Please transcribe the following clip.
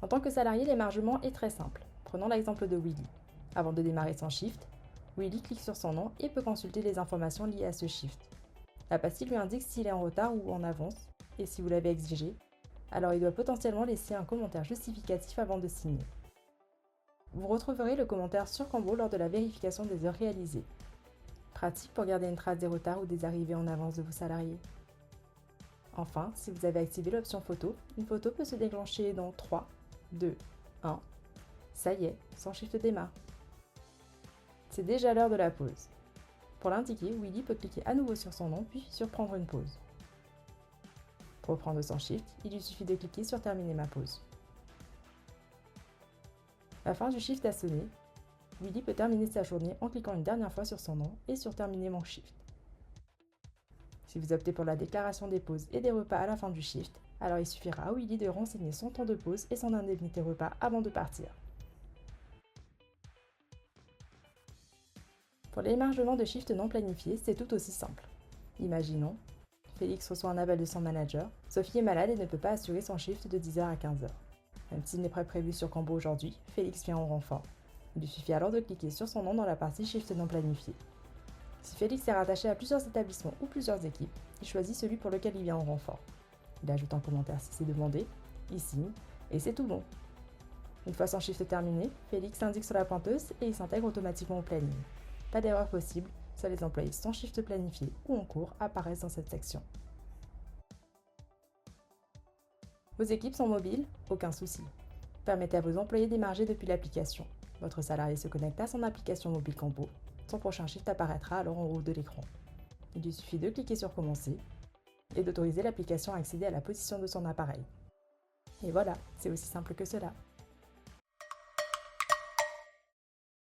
En tant que salarié, l'émargement est très simple. Prenons l'exemple de Willy. Avant de démarrer son shift, Willy clique sur son nom et peut consulter les informations liées à ce shift. La pastille lui indique s'il est en retard ou en avance, et si vous l'avez exigé, alors il doit potentiellement laisser un commentaire justificatif avant de signer. Vous retrouverez le commentaire sur Cambo lors de la vérification des heures réalisées. Pratique pour garder une trace des retards ou des arrivées en avance de vos salariés. Enfin, si vous avez activé l'option photo, une photo peut se déclencher dans 3, 2, 1. Ça y est, son shift démarre. C'est déjà l'heure de la pause. Pour l'indiquer, Willy peut cliquer à nouveau sur son nom puis sur prendre une pause. Pour reprendre son shift, il lui suffit de cliquer sur terminer ma pause. La fin du shift a sonné. Willy peut terminer sa journée en cliquant une dernière fois sur son nom et sur terminer mon shift. Si vous optez pour la déclaration des pauses et des repas à la fin du shift, alors il suffira à Willy de renseigner son temps de pause et son indemnité repas avant de partir. Pour l'émargement de shift non planifié, c'est tout aussi simple. Imaginons, Félix reçoit un appel de son manager, Sophie est malade et ne peut pas assurer son shift de 10h à 15h. Même s'il n'est pas prévu sur Cambo aujourd'hui, Félix vient en renfort. Il lui suffit alors de cliquer sur son nom dans la partie shift non planifié. Si Félix est rattaché à plusieurs établissements ou plusieurs équipes, il choisit celui pour lequel il vient en renfort. Il ajoute un commentaire si c'est demandé, il signe, et c'est tout bon. Une fois son shift terminé, Félix l'indique sur la pointeuse et il s'intègre automatiquement au planning. Pas d'erreur possible, seuls les employés sans shift planifié ou en cours apparaissent dans cette section. Vos équipes sont mobiles? Aucun souci. Permettez à vos employés d'émarger depuis l'application. Votre salarié se connecte à son application mobile Cambo. Son prochain shift apparaîtra alors en haut de l'écran. Il lui suffit de cliquer sur Commencer et d'autoriser l'application à accéder à la position de son appareil. Et voilà, c'est aussi simple que cela.